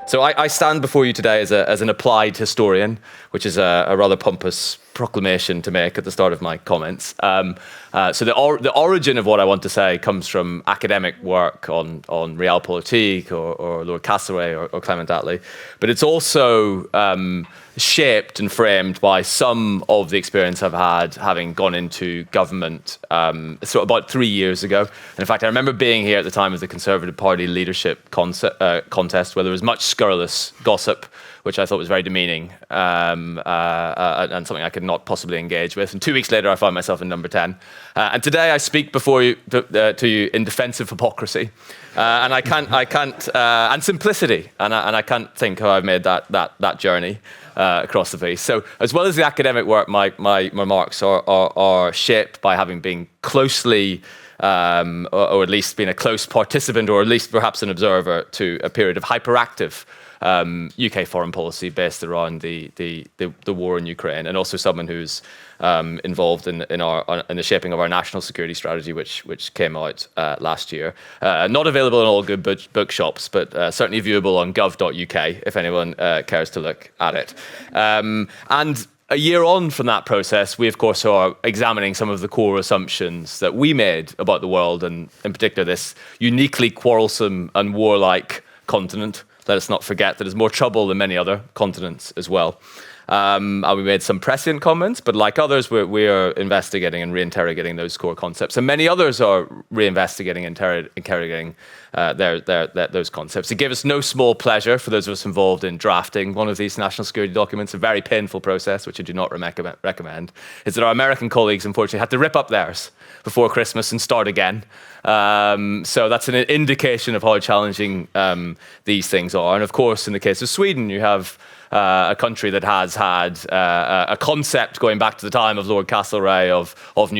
So I stand before you today as an applied historian, which is a rather pompous proclamation to make at the start of my comments. So the origin of what I want to say comes from academic work on realpolitik or Lord Castlereagh or Clement Attlee, but it's also shaped and framed by some of the experience I've had having gone into government so about 3 years ago. And in fact, I remember being here at the time of the Conservative Party leadership contest, where there was much scurrilous gossip, which I thought was very demeaning and something I could not possibly engage with. And 2 weeks later, I found myself in number 10. And today I speak before you to you in defense of hypocrisy, and I can't, and simplicity, and I can't think how I've made that journey across the piece. So, as well as the academic work, my remarks are shaped by having been closely, or at least been a close participant, or at least perhaps an observer to a period of hyperactive UK foreign policy based around the war in Ukraine, and also someone who's involved in the shaping of our national security strategy, which came out last year. Not available in all good bookshops, but certainly viewable on gov.uk if anyone cares to look at it. And a year on from that process, we of course are examining some of the core assumptions that we made about the world, and in particular this uniquely quarrelsome and warlike continent. Let us not forget that there's more trouble than many other continents as well. And we made some prescient comments, but like others, we are investigating and reinterrogating those core concepts. And many others are reinvestigating and interrogating those concepts. It gave us no small pleasure, for those of us involved in drafting one of these national security documents, a very painful process, which I do not recommend, is that our American colleagues, unfortunately, had to rip up theirs before Christmas and start again. So that's an indication of how challenging these things are. And of course, in the case of Sweden, you have a country that has had a concept going back to the time of Lord Castlereagh of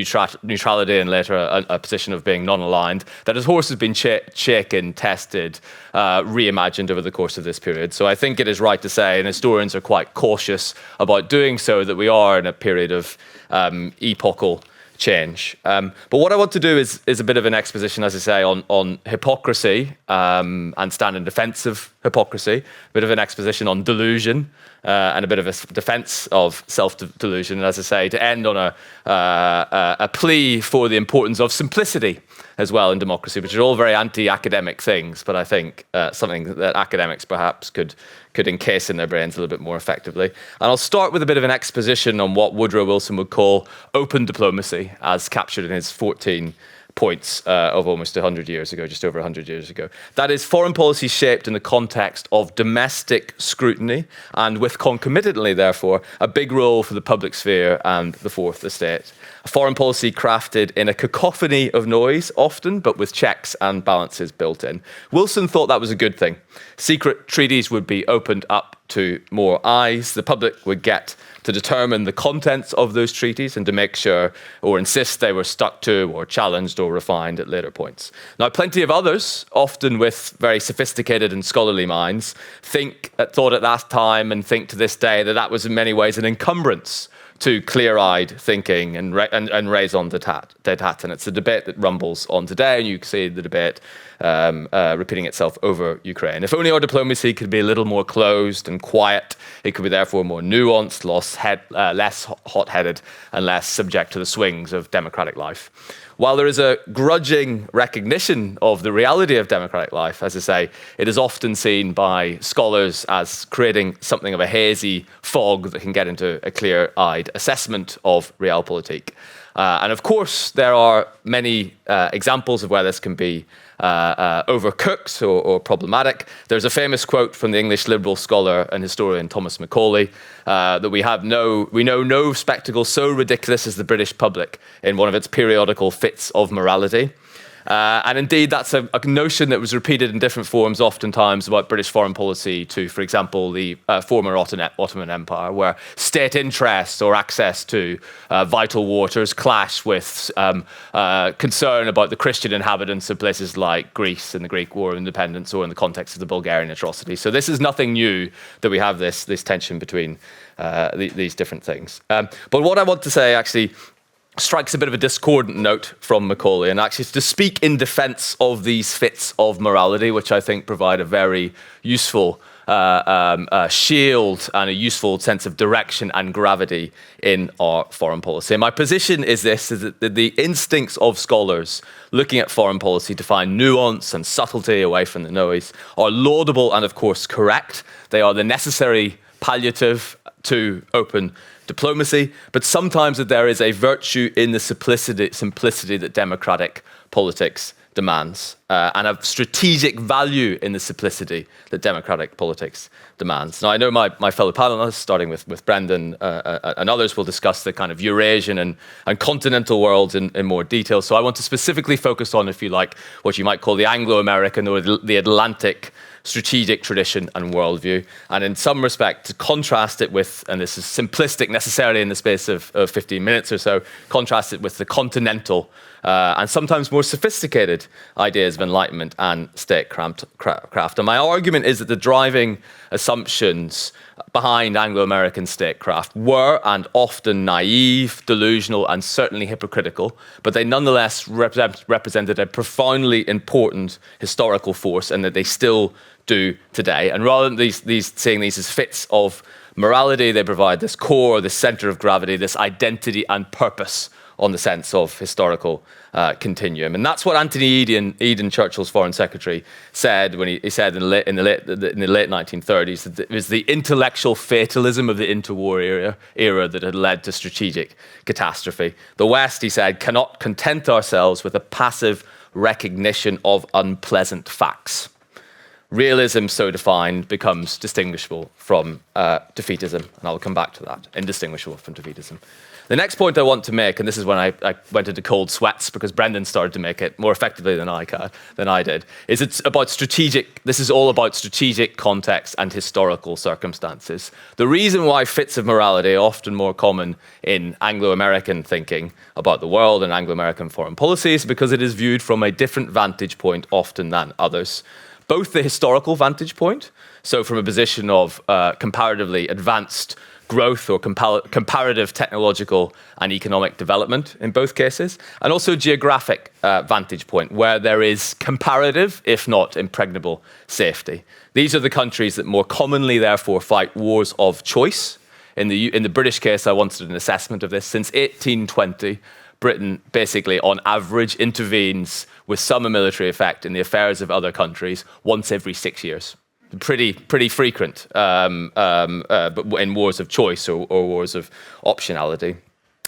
neutrality, and later a position of being non-aligned, that of course has been shaken, tested, reimagined over the course of this period. So I think it is right to say, and historians are quite cautious about doing so, that we are in a period of epochal change. But what I want to do is a bit of an exposition, as I say, on hypocrisy and stand in defense of hypocrisy, a bit of an exposition on delusion and a bit of a defense of self-delusion, and as I say, to end on a plea for the importance of simplicity as well in democracy, which are all very anti-academic things, but I think something that academics perhaps could encase in their brains a little bit more effectively. And I'll start with a bit of an exposition on what Woodrow Wilson would call open diplomacy, as captured in his 14 points of almost 100 years ago, just over 100 years ago. That is foreign policy shaped in the context of domestic scrutiny, and with concomitantly, therefore, a big role for the public sphere and the fourth estate. A foreign policy crafted in a cacophony of noise, often, but with checks and balances built in. Wilson thought that was a good thing. Secret treaties would be opened up to more eyes. The public would get to determine the contents of those treaties and to make sure or insist they were stuck to or challenged or refined at later points. Now, plenty of others, often with very sophisticated and scholarly minds, thought at that time and think to this day that was in many ways an encumbrance to clear-eyed thinking and raison d'etat. And it's a debate that rumbles on today, and you see the debate repeating itself over Ukraine. If only our diplomacy could be a little more closed and quiet, it could be therefore more nuanced, less hot-headed, and less subject to the swings of democratic life. While there is a grudging recognition of the reality of democratic life, as I say, it is often seen by scholars as creating something of a hazy fog that can get into a clear-eyed assessment of realpolitik. And of course, there are many examples of where this can be overcooked or problematic. There's a famous quote from the English liberal scholar and historian Thomas Macaulay that we know no spectacle so ridiculous as the British public in one of its periodical fits of morality. And indeed, that's a notion that was repeated in different forms oftentimes about British foreign policy to, for example, the former Ottoman Empire, where state interests or access to vital waters clash with concern about the Christian inhabitants of places like Greece in the Greek War of Independence or in the context of the Bulgarian atrocities. So this is nothing new that we have this tension between these different things. But what I want to say actually strikes a bit of a discordant note from Macaulay, and actually to speak in defense of these fits of morality, which I think provide a very useful shield and a useful sense of direction and gravity in our foreign policy. And my position is this, is that the instincts of scholars looking at foreign policy to find nuance and subtlety away from the noise are laudable and, of course, correct. They are the necessary palliative to open diplomacy, but sometimes there is a virtue in the simplicity that democratic politics demands, and of strategic value in the simplicity that democratic politics demands. Now, I know my fellow panelists, starting with Brendan and others, will discuss the kind of Eurasian and continental worlds in more detail. So I want to specifically focus on, if you like, what you might call the Anglo American or the Atlantic strategic tradition and worldview, and in some respect to contrast it with, and this is simplistic necessarily in the space of 15 minutes or so, contrast it with the continental and sometimes more sophisticated ideas of enlightenment and statecraft. And my argument is that the driving assumptions behind Anglo-American statecraft were and often naive, delusional, and certainly hypocritical, but they nonetheless represented a profoundly important historical force, and that they still do today. And rather than seeing these as fits of morality, they provide this core, this center of gravity, this identity and purpose on the sense of historical continuum. And that's what Anthony Eden, Churchill's foreign secretary, said when he said in the late 1930s that it was the intellectual fatalism of the interwar era that had led to strategic catastrophe. The West, he said, cannot content ourselves with a passive recognition of unpleasant facts. Realism, so defined, becomes distinguishable from defeatism, and I'll come back to that, indistinguishable from defeatism. The next point I want to make, and this is when I went into cold sweats because Brendan started to make it more effectively than I did, is it's about this is all about strategic context and historical circumstances. The reason why fits of morality are often more common in Anglo-American thinking about the world and Anglo-American foreign policy is because it is viewed from a different vantage point often than others. Both the historical vantage point, so from a position of comparatively advanced growth or comparative technological and economic development in both cases, and also geographic vantage point where there is comparative, if not impregnable, safety. These are the countries that more commonly, therefore, fight wars of choice. In the British case, I wanted an assessment of this. Since 1820, Britain basically, on average, intervenes with some military effect in the affairs of other countries once every 6 years. Pretty frequent, but in wars of choice or wars of optionality.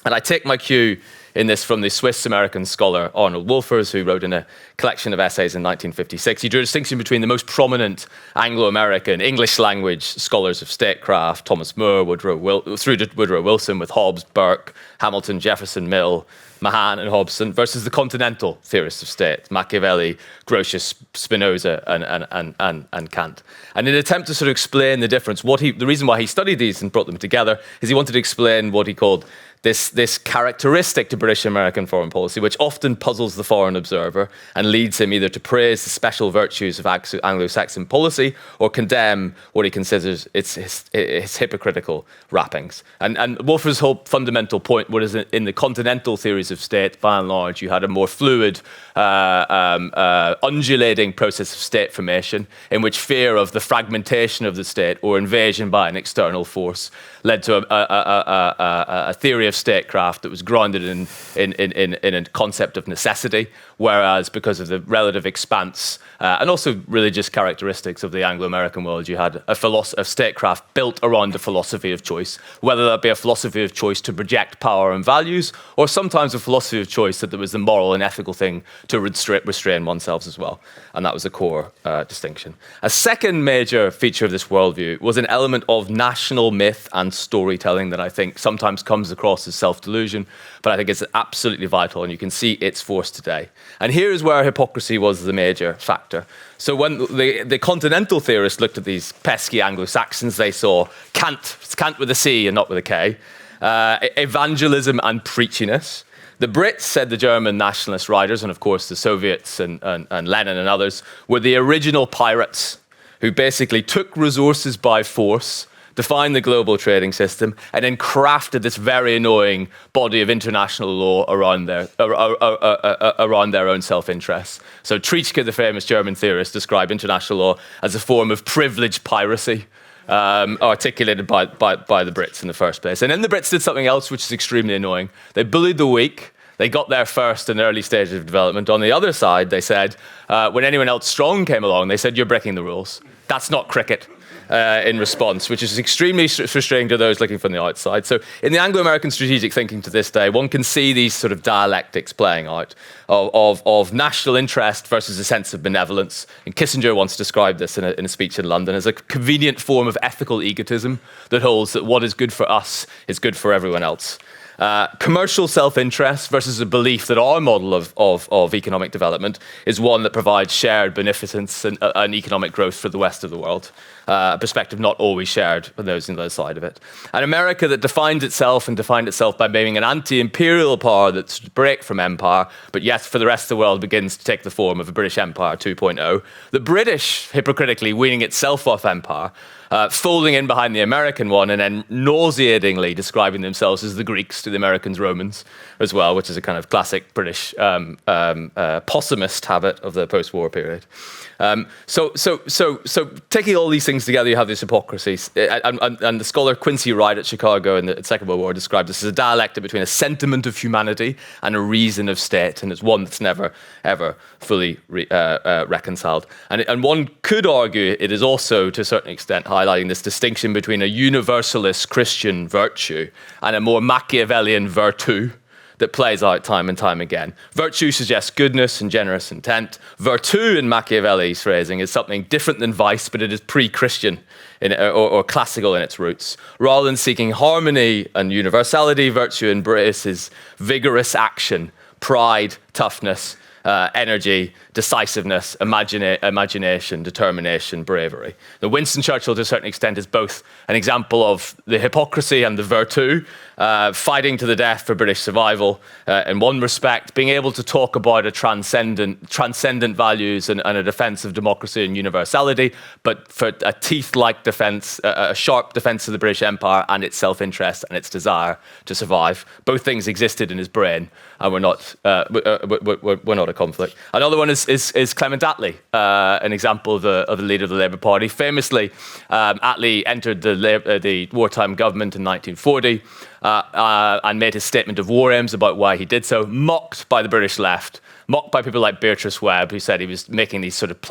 And I take my cue in this from the Swiss-American scholar Arnold Wolfers, who wrote in a collection of essays in 1956. He drew a distinction between the most prominent Anglo-American English language scholars of statecraft, Thomas More, through to Woodrow Wilson with Hobbes, Burke, Hamilton, Jefferson, Mill, Mahan and Hobson, versus the continental theorists of state, Machiavelli, Grotius, Spinoza, and Kant. And in an attempt to sort of explain the difference, the reason why he studied these and brought them together is he wanted to explain what he called this characteristic to British American foreign policy, which often puzzles the foreign observer and leads him either to praise the special virtues of Anglo-Saxon policy or condemn what he considers its hypocritical wrappings. And Wolfer's whole fundamental point was in the continental theories of state, by and large, you had a more fluid, undulating process of state formation in which fear of the fragmentation of the state or invasion by an external force led to a theory of statecraft that was grounded in a concept of necessity, whereas because of the relative expanse and also religious characteristics of the Anglo-American world, you had a statecraft built around a philosophy of choice, whether that be a philosophy of choice to project power and values, or sometimes a philosophy of choice that there was the moral and ethical thing to restrain oneself as well. And that was a core distinction. A second major feature of this worldview was an element of national myth and storytelling that I think sometimes comes across as self-delusion, but I think it's absolutely vital, and you can see its force today. And here is where hypocrisy was the major factor. So when the continental theorists looked at these pesky Anglo-Saxons, they saw Kant with a C and not with a K, evangelism and preachiness. The Brits, said the German nationalist writers, and of course the Soviets and Lenin and others, were the original pirates who basically took resources by force, defined the global trading system, and then crafted this very annoying body of international law around their own self-interests. So Treitschke, the famous German theorist, described international law as a form of privileged piracy, articulated by the Brits in the first place. And then the Brits did something else which is extremely annoying. They bullied the weak. They got there first in the early stages of development. On the other side, they said, when anyone else strong came along, they said, you're breaking the rules. That's not cricket. In response, which is extremely frustrating to those looking from the outside. So in the Anglo American strategic thinking to this day, one can see these sort of dialectics playing out of national interest versus a sense of benevolence. And Kissinger once described this in a speech in London as a convenient form of ethical egotism that holds that what is good for us is good for everyone else. Commercial self-interest versus a belief that our model of economic development is one that provides shared beneficence and economic growth for the rest of the world. A perspective not always shared by those on the other side of it. An America that defined itself by being an anti-imperial power that's break from empire, but yet for the rest of the world begins to take the form of a British Empire 2.0. The British, hypocritically, weaning itself off empire, folding in behind the American one, and then nauseatingly describing themselves as the Greeks to the Americans, Romans as well, which is a kind of classic British posthumous habit of the post-war period. So taking all these things together, you have this hypocrisy. And the scholar Quincy Wright at Chicago in the Second World War described this as a dialectic between a sentiment of humanity and a reason of state, and it's one that's never, ever fully reconciled. And one could argue it is also, to a certain extent, highlighting this distinction between a universalist Christian virtue and a more Machiavellian virtu that plays out time and time again. Virtue suggests goodness and generous intent. Virtu, in Machiavelli's phrasing, is something different than vice, but it is pre-Christian or classical in its roots. Rather than seeking harmony and universality, virtue embraces vigorous action, pride, toughness, energy, decisiveness, imagination, determination, bravery. Now, Winston Churchill, to a certain extent, is both an example of the hypocrisy and the virtu, fighting to the death for British survival in one respect, being able to talk about a transcendent values and a defence of democracy and universality, but for a teeth-like defence, a sharp defence of the British Empire and its self-interest and its desire to survive. Both things existed in his brain and were not a conflict. Another one is Clement Attlee, an example of the leader of the Labour Party. Famously, Attlee entered the wartime government in 1940 and made his statement of war aims about why he did so, mocked by the British left, mocked by people like Beatrice Webb, who said he was making these sort of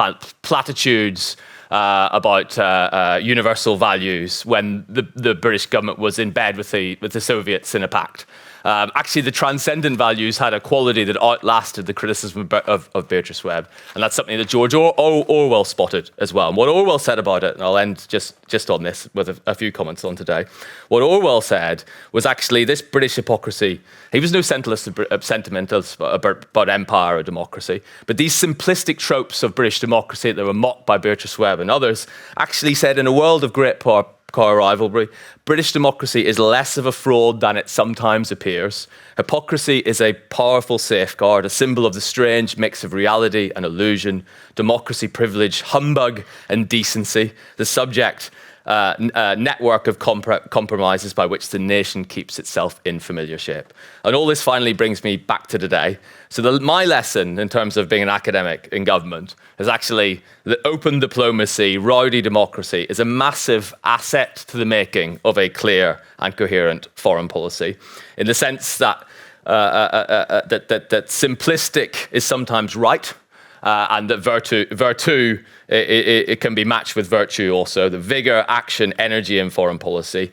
platitudes about universal values when the British government was in bed with the Soviets in a pact. Actually, the transcendent values had a quality that outlasted the criticism of Beatrice Webb. And that's something that George Orwell spotted as well. And what Orwell said about it, and I'll end just on this with a few comments on today. What Orwell said was actually this British hypocrisy. He was no sentimentalist about empire or democracy, but these simplistic tropes of British democracy that were mocked by Beatrice Webb and others actually said in a world of great power rivalry, British democracy is less of a fraud than it sometimes appears. Hypocrisy is a powerful safeguard, a symbol of the strange mix of reality and illusion, democracy, privilege, humbug, and decency, the subject network of compromises by which the nation keeps itself in familiar shape. And all this finally brings me back to today. So my lesson in terms of being an academic in government is actually that open diplomacy, rowdy democracy is a massive asset to the making of a clear and coherent foreign policy, in the sense that that simplistic is sometimes right, and that virtu it can be matched with virtue also. The vigor, action, energy in foreign policy.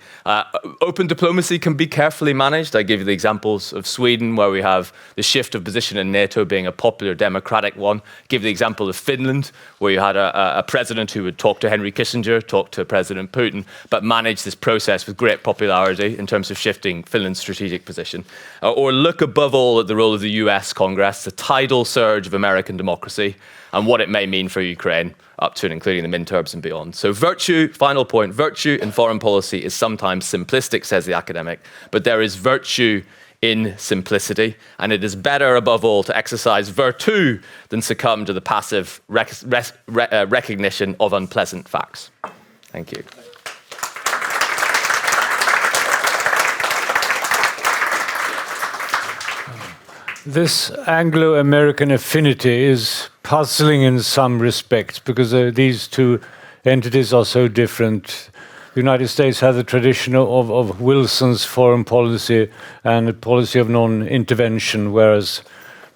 Open diplomacy can be carefully managed. I give you the examples of Sweden, where we have the shift of position in NATO being a popular democratic one. Give the example of Finland, where you had a president who would talk to Henry Kissinger, talk to President Putin, but manage this process with great popularity in terms of shifting Finland's strategic position. Or look above all at the role of the US Congress, the tidal surge of American democracy, and what it may mean for Ukraine, up to and including the midterms and beyond. So virtue, final point, virtue in foreign policy is sometimes simplistic, says the academic, but there is virtue in simplicity, and it is better above all to exercise virtu than succumb to the passive recognition of unpleasant facts. Thank you. This Anglo American affinity is puzzling in some respects because these two entities are so different. The United States had the tradition of Wilson's foreign policy and a policy of non-intervention, whereas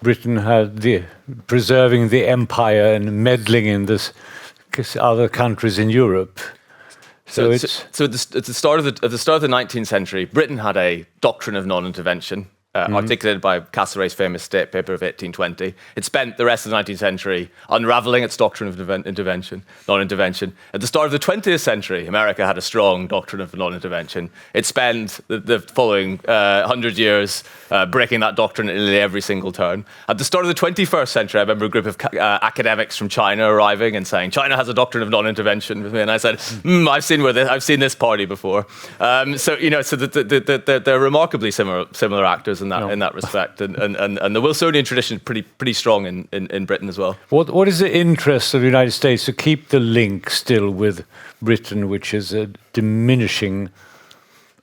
Britain had the preserving the empire and meddling in this other countries in Europe. So at the start of the 19th century, Britain had a doctrine of non-intervention, articulated by Castlereagh's famous State Paper of 1820. It spent the rest of the 19th century unravelling its doctrine of non-intervention. At the start of the 20th century, America had a strong doctrine of non-intervention. It spent the following 100 years breaking that doctrine at nearly every single turn. At the start of the 21st century, I remember a group of academics from China arriving and saying, China has a doctrine of non-intervention with me. And I said, I've seen this party before. So they're remarkably similar actors in that respect, and the Wilsonian tradition is pretty strong in Britain as well. What is the interest of the United States to keep the link still with Britain, which is a diminishing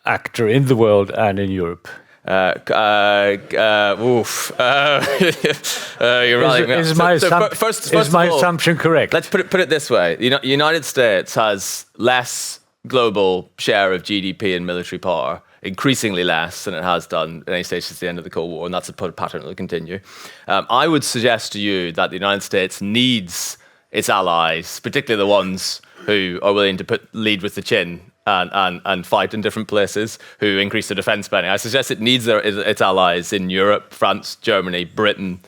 actor in the world and in Europe? You're right. Is my assumption correct? Let's put it this way: the United States has less global share of GDP and military power, increasingly less than it has done at any stage since the end of the Cold War, and that's a pattern that will continue. I would suggest to you that the United States needs its allies, particularly the ones who are willing to lead with the chin and fight in different places, who increase their defence spending. I suggest it needs its allies in Europe, France, Germany, Britain,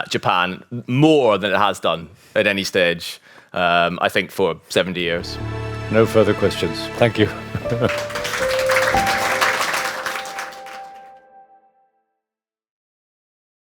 Japan, more than it has done at any stage, I think, for 70 years. No further questions. Thank you.